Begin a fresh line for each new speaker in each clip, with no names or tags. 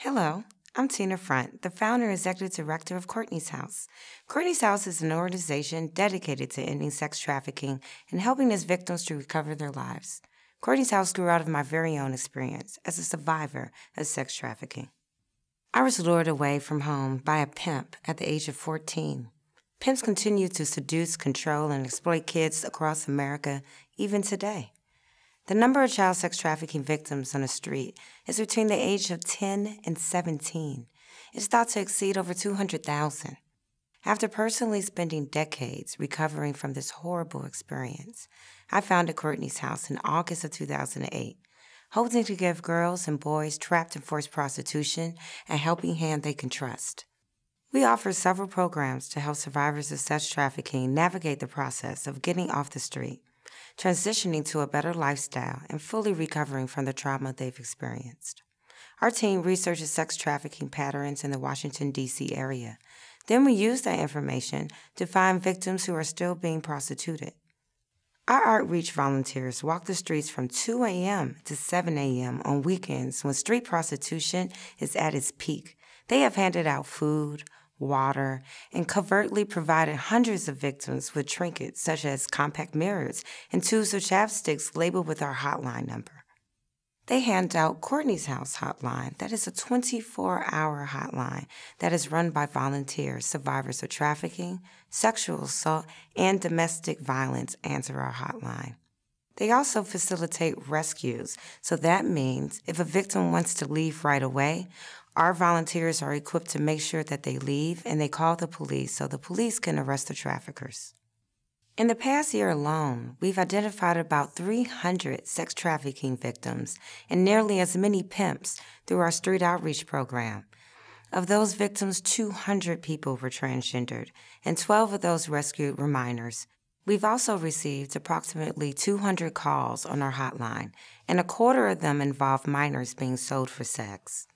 Hello, I'm Tina Frundt, the founder and executive director of Courtney's House. Courtney's House is an organization dedicated to ending sex trafficking and helping its victims to recover their lives. Courtney's House grew out of my very own experience as a survivor of sex trafficking. I was lured away from home by a pimp at the age of 14. Pimps continue to seduce, control, and exploit kids across America even today. The number of child sex trafficking victims on the street is between the age of 10 and 17. It's thought to exceed over 200,000. After personally spending decades recovering from this horrible experience, I founded Courtney's House in August of 2008, hoping to give girls and boys trapped in forced prostitution a helping hand they can trust. We offer several programs to help survivors of sex trafficking navigate the process of getting off the street, transitioning to a better lifestyle, and fully recovering from the trauma they've experienced. Our team researches sex trafficking patterns in the Washington, D.C. area. Then we use that information to find victims who are still being prostituted. Our outreach volunteers walk the streets from 2 a.m. to 7 a.m. on weekends when street prostitution is at its peak. They have handed out food, water, and covertly provided hundreds of victims with trinkets such as compact mirrors and tubes of chapsticks labeled with our hotline number. They hand out Courtney's House hotline. That is a 24-hour hotline that is run by volunteers. Survivors of trafficking, sexual assault, and domestic violence answer our hotline. They also facilitate rescues, so that means if a victim wants to leave right away, our volunteers are equipped to make sure that they leave, and they call the police so the police can arrest the traffickers. In the past year alone, we've identified about 300 sex trafficking victims and nearly as many pimps through our street outreach program. Of those victims, 200 people were transgendered, and 12 of those rescued were minors. We've also received approximately 200 calls on our hotline, and a quarter of them involve minors being sold for sex.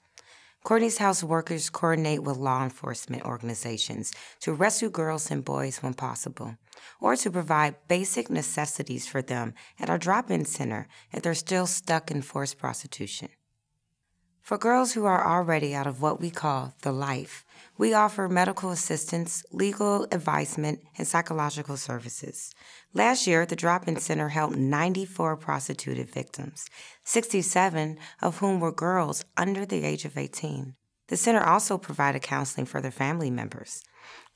Courtney's House workers coordinate with law enforcement organizations to rescue girls and boys when possible, or to provide basic necessities for them at our drop-in center if they're still stuck in forced prostitution. For girls who are already out of what we call the life, we offer medical assistance, legal advisement, and psychological services. Last year, the drop-in center helped 94 prostituted victims, 67 of whom were girls under the age of 18. The center also provided counseling for their family members.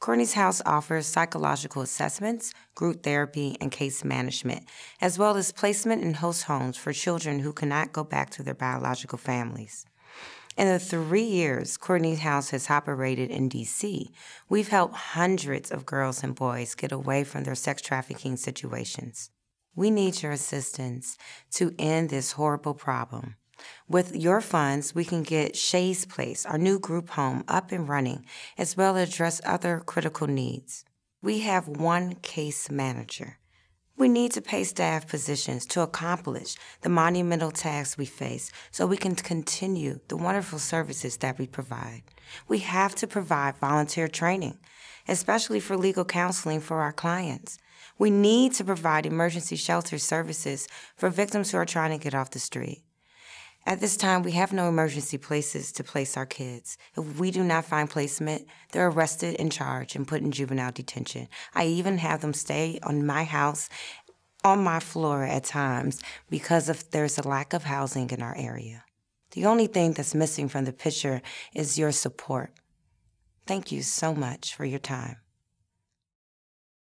Courtney's House offers psychological assessments, group therapy, and case management, as well as placement in host homes for children who cannot go back to their biological families. In the 3 years Courtney's House has operated in D.C., we've helped hundreds of girls and boys get away from their sex trafficking situations. We need your assistance to end this horrible problem. With your funds, we can get Shae's Place, our new group home, up and running, as well as address other critical needs. We have one case manager. We need to pay staff positions to accomplish the monumental tasks we face so we can continue the wonderful services that we provide. We have to provide volunteer training, especially for legal counseling for our clients. We need to provide emergency shelter services for victims who are trying to get off the street. At this time, we have no emergency places to place our kids. If we do not find placement, they're arrested and charged and put in juvenile detention. I even have them stay on my house, on my floor at times, because there's a lack of housing in our area. The only thing that's missing from the picture is your support. Thank you so much for your time.